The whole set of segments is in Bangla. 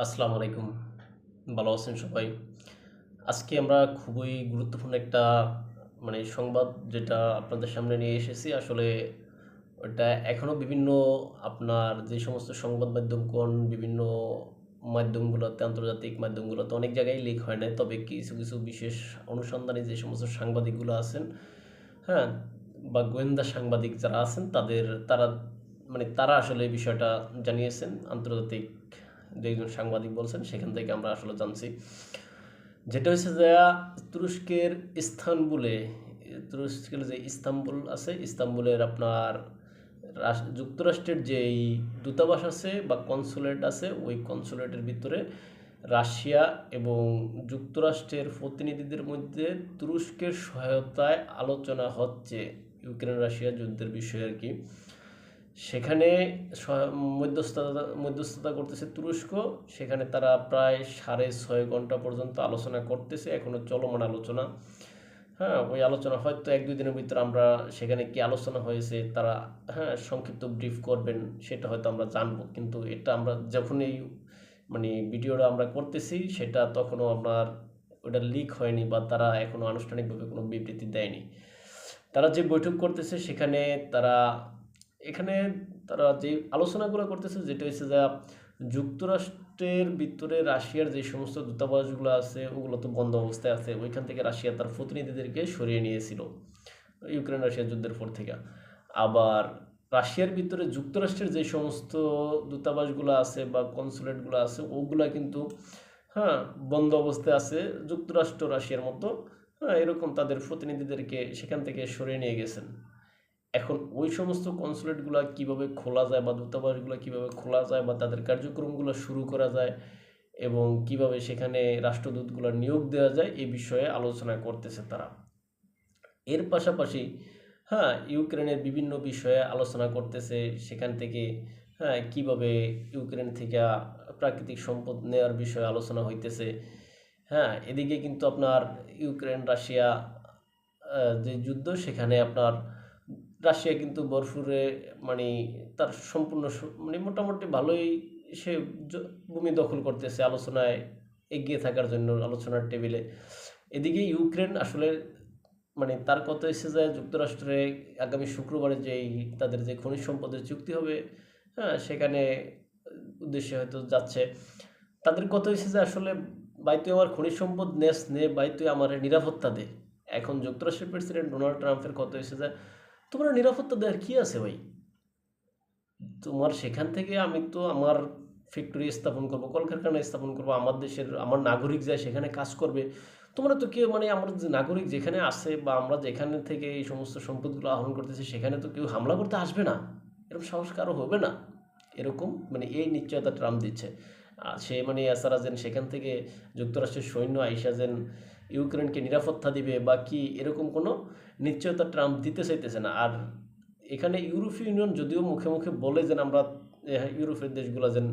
আসসালামু আলাইকুম। ভালো আছেন সবাই? আজকে আমরা খুবই গুরুত্বপূর্ণ একটা সংবাদ যেটা আপনাদের সামনে নিয়ে এসেছি। আসলে ওটা এখনো বিভিন্ন আপনার যে সমস্ত সংবাদ মাধ্যম বিভিন্ন মাধ্যমগুলোতে, আন্তর্জাতিক মাধ্যমগুলোতে অনেক জায়গায় লিক হয় নাই। তবে কিছু বিশেষ অনুসন্ধানী যে সমস্ত সাংবাদিকগুলো আছেন, হ্যাঁ? বা গোয়েন্দা সাংবাদিক যারা আছেন তারা আসলে এই বিষয়টা জানিয়েছেন। আন্তর্জাতিক যে একজন সাংবাদিক বলছেন সেখান থেকে আমরা আসলে জানছি। যেটা হচ্ছে যে তুরস্কের ইস্তানবুলে তুরস্কের যে ইস্তাম্বুল আছে, ইস্তাম্বুলের আপনার যুক্তরাষ্ট্রের যেই দূতাবাস আছে বা কনসুলেট আছে, ওই কনসুলেটের ভিতরে রাশিয়া এবং যুক্তরাষ্ট্রের প্রতিনিধিদের মধ্যে তুরস্কের সহায়তায় আলোচনা হচ্ছে ইউক্রেন রাশিয়া যুদ্ধের বিষয়ে আর কি। সেখানে মধ্যস্থতা করতেছে তুরস্ক। সেখানে তারা প্রায় 6.5 ঘন্টা পর্যন্ত আলোচনা করতেছে, এখনো চলমান আলোচনা। হ্যাঁ, ওই আলোচনা হয়তো 1-2 দিনের ভিতরে আমরা সেখানে কি আলোচনা হয়েছে তারা, হ্যাঁ, সংক্ষিপ্ত ব্রিফ করবেন, সেটা হয়তো আমরা জানবো। কিন্তু এটা আমরা যখন এই ভিডিওটা আমরা করতেছি সেটা তখনও আপনার ওটা লিক হয়নি বা তারা এখনো আনুষ্ঠানিকভাবে কোনো বিবৃতি দেয়নি। তারা যে বৈঠক করতেছে সেখানে তারা এখানে তারা যে আলোচনাগুলো করতেছে যেটা হচ্ছে যে যুক্তরাষ্ট্রের ভিতরে রাশিয়ার যে সমস্ত দূতাবাসগুলো আছে ওগুলো তো বন্ধ অবস্থায় আছে, ওইখান থেকে রাশিয়া তার প্রতিনিধিদেরকে সরিয়ে নিয়েছিল ইউক্রেন রাশিয়া যুদ্ধের পর থেকে। আবার রাশিয়ার ভিতরে যুক্তরাষ্ট্রের যে সমস্ত দূতাবাসগুলো আছে বা কনসুলেটগুলো আছে ওগুলা কিন্তু, হ্যাঁ, বন্ধ অবস্থায় আছে। যুক্তরাষ্ট্র রাশিয়ার মতো, হ্যাঁ, এরকম তাদের প্রতিনিধিদেরকে সেখান থেকে সরিয়ে নিয়ে গেছেন। এখন ওই সমস্ত কনসুলেটগুলো কিভাবে খোলা যায় বা দূতাবাসগুলো কিভাবে খোলা যায় বা তাদের কার্যক্রমগুলো শুরু করা যায় এবং কিভাবে সেখানে রাষ্ট্রদূতগুলো নিয়োগ দেওয়া যায় এই বিষয়ে আলোচনা করতেছে তারা। এর পাশাপাশি, হ্যাঁ, ইউক্রেনের বিভিন্ন বিষয়ে আলোচনা করতেছে সেখান থেকে, হ্যাঁ, কিভাবে ইউক্রেন থেকে প্রাকৃতিক সম্পদ নেওয়ার বিষয়ে আলোচনা হইতেছে। হ্যাঁ, এদিকে কিন্তু আপনার ইউক্রেন রাশিয়া যে যুদ্ধ সেখানে আপনার রাশিয়া কিন্তু বরফুরে মানে তার সম্পূর্ণ মোটামুটি ভালোই সে ভূমি দখল করতেছে আলোচনায় এগিয়ে থাকার জন্য আলোচনার টেবিলে। এদিকে ইউক্রেন আসলে তার কথা এসে যায় যুক্তরাষ্ট্রে আগামী শুক্রবারে যেই তাদের যে খনিজ সম্পদের চুক্তি হবে, হ্যাঁ, সেখানে উদ্দেশ্যে হয়তো যাচ্ছে। তাদের কথা হয়েছে যে আসলে ভাই তুই আমার খনিজ সম্পদ নেস নে, ভাই তুই আমার নিরাপত্তা দে। এখন যুক্তরাষ্ট্রের প্রেসিডেন্ট ডোনাল্ড ট্রাম্পের কথা হয়েছে যে তোমার নিরাপত্তা দেওয়ার কি আছে ভাই? তোমার সেখান থেকে আমি তো আমার ফ্যাক্টরি স্থাপন করব, কলকারখানা স্থাপন করব, আমার দেশের আমার নাগরিক যায় সেখানে কাজ করবে। তোমরা তো কেউ আমার যে নাগরিক যেখানে আছে বা আমরা যেখানে থেকে এই সমস্ত সম্পদগুলো আহরণ করতেছি সেখানে তো কেউ হামলা করতে আসবে না, এরকম সাহস কারো হবে না। এরকম এই নিশ্চয়তা ট্রাম্প দিচ্ছে। সে এছাড়া যেন সেখান থেকে যুক্তরাষ্ট্রের সৈন্য আইসা যেন ইউক্রেনকে নিরাপত্তা দিবে বা কি এরকম কোনো নিশ্চয়তা ট্রাম্প দিতে চাইতেছে না। আর এখানে ইউরোপীয় ইউনিয়ন যদিও মুখে মুখে বলে যেন আমরা ইউরোপের দেশগুলো যেন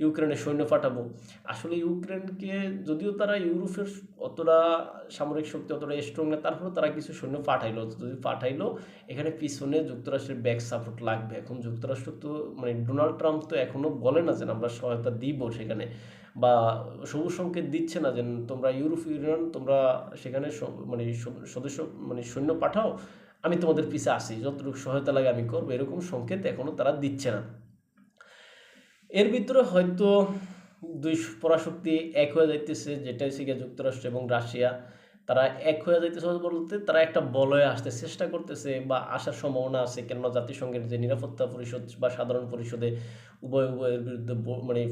ইউক্রেনে সৈন্য পাঠাবো, আসলে ইউক্রেনকে যদিও তারা ইউরোপের অতটা সামরিক শক্তি অতটা স্ট্রং না, তারপরেও তারা কিছু সৈন্য পাঠাইলো। যদি পাঠাইলো এখানে পিছনে যুক্তরাষ্ট্রের ব্যাক সাপোর্ট লাগবে। এখন যুক্তরাষ্ট্র তো ডোনাল্ড ট্রাম্প তো এখনও বলে না যে আমরা সহায়তা দিব সেখানে, বা সবুজ সংকেত দিচ্ছে না যে তোমরা ইউরোপীয় ইউনিয়ন তোমরা সেখানে সদস্য সৈন্য পাঠাও, আমি তোমাদের পিছে আসি, যতটুকু সহায়তা লাগে আমি করবো, এরকম সংকেত এখনও তারা দিচ্ছে না। এর ভিতরে হয়তো দুই পরাশক্তি এক হয়ে যাইতেছে, যেটা হচ্ছে গিয়ে যুক্তরাষ্ট্র এবং রাশিয়া। তারা এক হয়ে যাইতেছে বলতে তারা একটা বলয়ে আসতে চেষ্টা করতেছে বা আসার সম্ভাবনা আছে, কেননা জাতিসংঘের যে নিরাপত্তা পরিষদ বা সাধারণ পরিষদে উভয়ের বিরুদ্ধে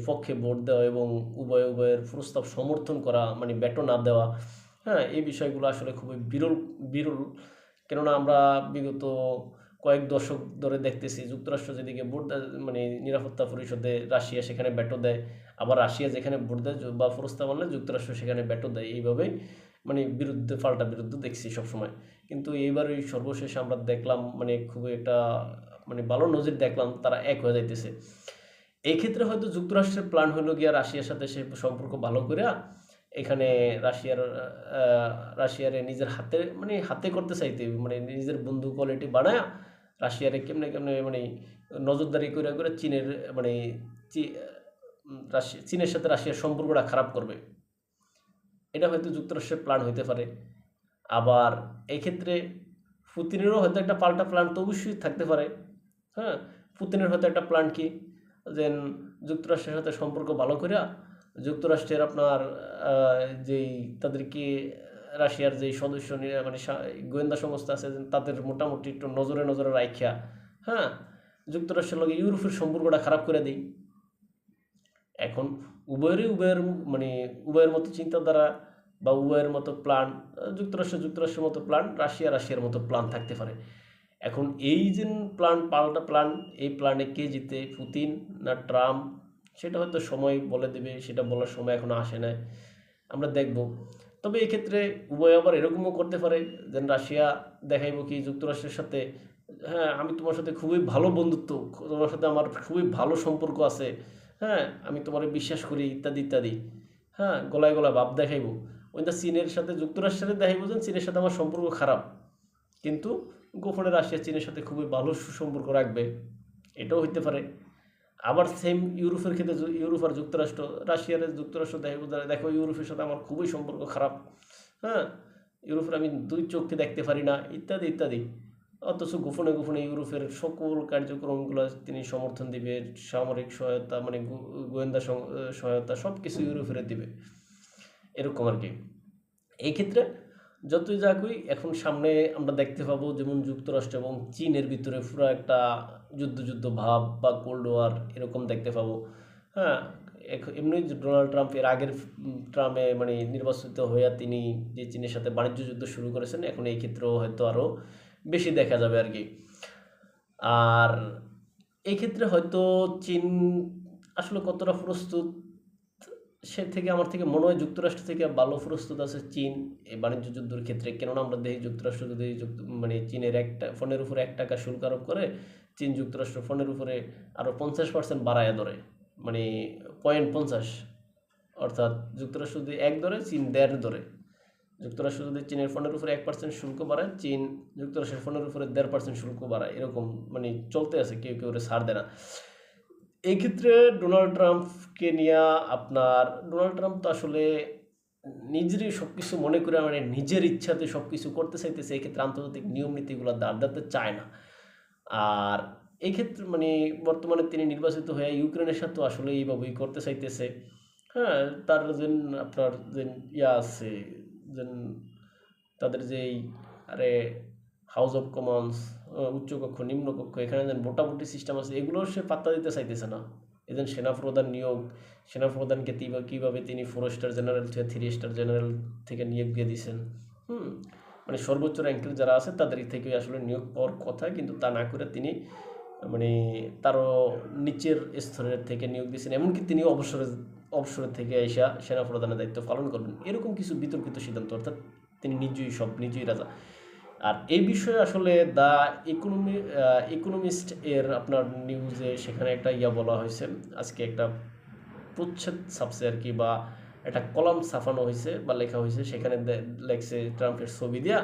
পক্ষে ভোট দেওয়া এবং উভয়ের প্রস্তাব সমর্থন করা, ভেটো না দেওয়া, হ্যাঁ, এই বিষয়গুলো আসলে খুবই বিরল বিরল। কেননা আমরা বিগত কয়েক দশক ধরে দেখতেছি যুক্তরাষ্ট্র যেদিকে ভোট দেয় নিরাপত্তা পরিষদে রাশিয়া সেখানে ব্যাটো দেয়, আবার রাশিয়া যেখানে ভোট দেয় বা প্রস্তাব আনলে যুক্তরাষ্ট্র সেখানে ব্যাটো দেয়। এইভাবেই বিরুদ্ধে পাল্টা বিরুদ্ধ দেখছি সবসময়। কিন্তু এইবার ওই সর্বশেষ আমরা দেখলাম খুবই একটা ভালো নজির দেখলাম, তারা এক হয়ে যাইতেছে। এই ক্ষেত্রে হয়তো যুক্তরাষ্ট্রের প্ল্যান হলো গিয়া রাশিয়ার সাথে সে সম্পর্ক ভালো করে এখানে রাশিয়ারে নিজের হাতে হাতে করতে চাইতে, নিজের বন্ধু কোয়ালিটি বানায় রাশিয়ারে কেমনে কেমনে নজরদারি করে করে চীনের চীনের সাথে রাশিয়ার সম্পর্কটা খারাপ করবে, এটা হয়তো যুক্তরাষ্ট্রের প্ল্যান হইতে পারে। আবার এই ক্ষেত্রে পুতিনেরও হয়তো একটা পাল্টা প্ল্যান তো অবশ্যই থাকতে পারে। হ্যাঁ, পুতিনের হয়তো একটা প্ল্যান কি, যে যুক্তরাষ্ট্রের সাথে সম্পর্ক ভালো করিয়া যুক্তরাষ্ট্রের আপনার যেই তাদেরকে রাশিয়ার যেই সদস্য মানে গোয়েন্দা সংস্থা আছে তাদের মোটামুটি একটু নজরে নজরে রাখিয়া, হ্যাঁ, যুক্তরাষ্ট্রের লগে ইউরোপের সম্পর্কটা খারাপ করে দেই। এখন উভয়ের মানে উভয়ের মতো চিন্তাধারা বা উভয়ের মতো প্ল্যান, যুক্তরাষ্ট্রের মতো প্ল্যান, রাশিয়ার মতো প্ল্যান থাকতে পারে। এখন এই যে পাল্টা প্ল্যান, এই প্ল্যানে কে জিতে, পুতিন না ট্রাম্প, সেটা হয়তো সময় বলে দেবে, সেটা বলার সময় এখনো আসে নাই, আমরা দেখব। তবে এক্ষেত্রে উভয় আবার এরকমও করতে পারে যে রাশিয়া দেখাইব কি যুক্তরাষ্ট্রের সাথে, হ্যাঁ আমি তোমার সাথে খুবই ভালো বন্ধুত্ব, তোমার সাথে আমার খুবই ভালো সম্পর্ক আছে, হ্যাঁ আমি তোমার বিশ্বাস করি ইত্যাদি ইত্যাদি, হ্যাঁ গলায় গলায় ভাব দেখাইব। ওইটা চীনের সাথে যুক্তরাষ্ট্রের দেখাইব যে চীনের সাথে আমার সম্পর্ক খারাপ, কিন্তু গোপনে রাশিয়া চীনের সাথে খুবই ভালো সুসম্পর্ক রাখবে, এটাও হইতে পারে। আবার সেম ইউরোপের ক্ষেত্রে ইউরোপ আর যুক্তরাষ্ট্র, রাশিয়ার যুক্তরাষ্ট্র দেখো ইউরোপের সাথে আমার খুবই সম্পর্ক খারাপ, হ্যাঁ ইউরোপের আমি দুই চোখকে দেখতে পারি না ইত্যাদি ইত্যাদি, অথচ গোপনে গোপনে ইউরোপের সকল কার্যক্রমগুলো তিনি সমর্থন দিবে, সামরিক সহায়তা মানে গোয়েন্দা সহায়তা সব কিছু ইউরোপের দিবে, এরকম আর কি। এই ক্ষেত্রে যতই যা কই এখন সামনে আমরা দেখতে পাবো যেমন যুক্তরাষ্ট্র এবং চীনের ভিতরে পুরো একটা যুদ্ধ ভাব বা কোল্ড ওয়ার এরকম দেখতে পাবো। হ্যাঁ, এমনি ডোনাল্ড ট্রাম্প এর আগের ট্রামে মানে নির্বাচিত হয়ে তিনি যে চীনের সাথে বাণিজ্য যুদ্ধ শুরু করেছেন, এখন এই ক্ষেত্রেও হয়তো আরও বেশি দেখা যাবে আর কি। আর এই ক্ষেত্রে হয়তো চীন আসলে কতটা প্রস্তুত, সে থেকে আমার থেকে মনে হয় যুক্তরাষ্ট্র থেকে ভালো প্রস্তুত আছে চীন এই বাণিজ্য যুদ্ধের ক্ষেত্রে। কেননা আমরা দেখি যুক্তরাষ্ট্র যদি মানে চীনের একটা ফোনের উপরে 1 টাকা শুল্ক আরোপ করে, চীন যুক্তরাষ্ট্র ফোনের উপরে আরও 50% বাড়ায় ধরে, মানে 0.50, অর্থাৎ যুক্তরাষ্ট্র যদি 1 ধরে চীন 1.5 ধরে। যুক্তরাষ্ট্র যদি চীনের ফোনের উপরে 1% শুল্ক বাড়ায়, চীন যুক্তরাষ্ট্রের ফোনের উপরে 1.5% শুল্ক বাড়ায়, এরকম মানে চলতে আছে, কেউ কেউ ছাড় দেয় না। এই ক্ষেত্রে ডোনাল্ড ট্রাম্পকে নিয়ে আপনার ডোনাল্ড ট্রাম্প তো আসলে নিজেরই সব কিছু মনে করে মানে নিজের ইচ্ছাতে সব কিছু করতে চাইতেছে, এক্ষেত্রে আন্তর্জাতিক নিয়ম নীতিগুলো দাঁড় দিতে চায় না। আর এই ক্ষেত্রে মানে বর্তমানে তিনি নির্বাচিত হয়ে ইউক্রেনের সাথে আসলে এইভাবেই করতে চাইতেছে। হ্যাঁ, তার যে আপনার যে ইয়া আছে, যে তাদের যেই আরে হাউস অফ কমন্স, উচ্চকক্ষ নিম্নকক্ষ, এখানে যেন ভোটাভুটি সিস্টেম আছে, এগুলো সে পাত্তা দিতে চাইতেছে না। এদের সেনাপ্রধান নিয়োগ, সেনাপ্রধানকে কীভাবে তিনি 4 স্টার জেনারেল থেকে 3 স্টার জেনারেল থেকে নিয়োগ দিয়ে দিয়েছেন। মানে সর্বোচ্চ র্যাঙ্কের যারা আছে তাদের থেকে আসলে নিয়োগ পাওয়ার কথা, কিন্তু তা না করে তিনি মানে তারও নিচের স্তরের থেকে নিয়োগ দিয়েছেন, এমনকি তিনি অবসরের থেকে এসে সেনাপ্রধানের দায়িত্ব পালন করবেন, এরকম কিছু বিতর্কিত সিদ্ধান্ত, অর্থাৎ তিনি নিজেই রাজা। আর এই বিষয়ে আসলে দ্য ইকোনমিস্ট এর আপনার নিউজে সেখানে একটা বলা হয়েছে, আজকে একটা প্রচ্ছদ ছাপছে আর কি, বা একটা কলাম ছাপানো হয়েছে বা লেখা হয়েছে, সেখানে লেখছে ট্রাম্পের ছবি দিয়া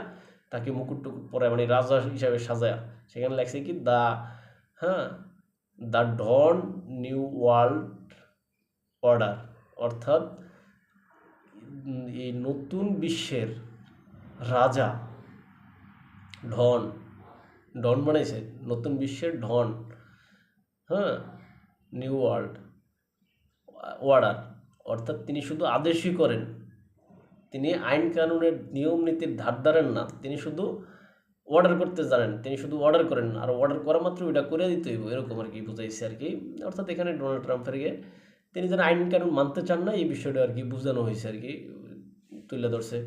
তাকে মুকুট টুকুট পরে মানে রাজা হিসাবে সাজায়া, সেখানে লেখছে কি the dawn new world order, অর্থাৎ এই নতুন বিশ্বের রাজা, ডন বানাইছে নতুন বিশ্বের ডন, নিউ ওয়ার্ল্ড অর্ডার, অর্থাৎ তিনি শুধু আদেশই করেন, তিনি আইন কানুনের নিয়ম নীতির ধার ধারেন না, তিনি শুধু অর্ডার করতে জানেন, তিনি শুধু অর্ডার করেন, আর অর্ডার করা মাত্র ওইটা করে দিতে হইব, এরকম আর কি বুঝাইছে আর কি। অর্থাৎ এখানে ডোনাল্ড ট্রাম্পের তিনি যেন আইন কানুন মানতে চান না, এই বিষয়টা আর কি বোঝানো হয়েছে আর কি, তুলে ধরছে।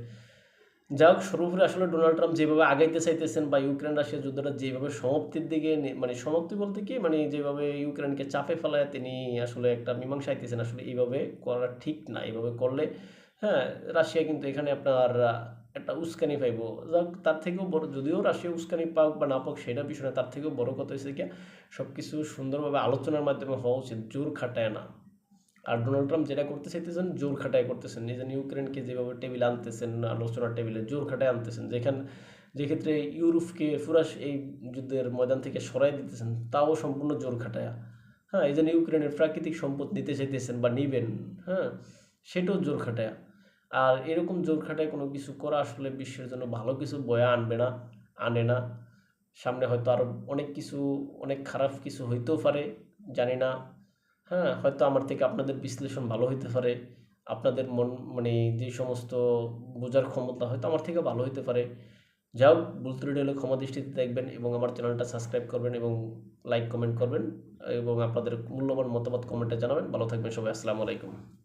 যাই হোক, সর্বোপরি আসলে ডোনাল্ড ট্রাম্প যেভাবে আগাইতে চাইতেছেন বা ইউক্রেন রাশিয়া যুদ্ধটা যেভাবে সমাপ্তির দিকে মানে সমাপ্তি বলতে কি মানে যেভাবে ইউক্রেনকে চাপে ফেলায় তিনি আসলে একটা মীমাংসা আইতেছেন, আসলে এইভাবে করা ঠিক না। এইভাবে করলে রাশিয়া কিন্তু এখানে আপনার একটা উস্কানি পাইব। যাক, তার থেকেও বড়, যদিও রাশিয়া উস্কানি পাক বা না পাক সেটা বিষয় না, তার থেকেও বড় কথা হয়েছে কি সব কিছু সুন্দরভাবে আলোচনার মাধ্যমে হওয়া উচিত, জোর খাটায় না। আর ডোনাল্ড ট্রাম্প যেটা করতে চাইতেছেন জোর খাটায় করতেছেন, নিজের ইউক্রেনকে যেভাবে টেবিলে আনতেছেন, আলোচনার টেবিলে জোর খাটায় আনতেছেন, যে ক্ষেত্রে ইউরোপকে পুরা এই যুদ্ধের ময়দান থেকে সরাই দিতেছেন, তাও সম্পূর্ণ জোর খাটায়া। হ্যাঁ, এই জন্য ইউক্রেনের প্রাকৃতিক সম্পদ নিতে চাইতেছেন বা নিবেন, হ্যাঁ, সেটাও জোর খাটায়। আর এরকম জোর খাটায় কোনো কিছু করা আসলে বিশ্বের জন্য ভালো কিছু বয়ে আনবে না, আনে না। সামনে হয়তো আরো অনেক কিছু, অনেক খারাপ কিছু হইতেও পারে, জানি না। হ্যাঁ, হয়তো আমার থেকে আপনাদের বিশ্লেষণ ভালো হইতে পারে। আপনাদের মন মানে যে সমস্ত বোঝার ক্ষমতা হয়তো আমার থেকে ভালো হইতে পারে। যা হোক, ভুল ত্রুটি হলে ক্ষমা দৃষ্টিতে দেখবেন এবং আমার চ্যানেলটা সাবস্ক্রাইব করবেন এবং লাইক কমেন্ট করবেন এবং আপনাদের মূল্যবান মতামত কমেন্টে জানাবেন। ভালো থাকবেন সবাই। আসসালামু আলাইকুম।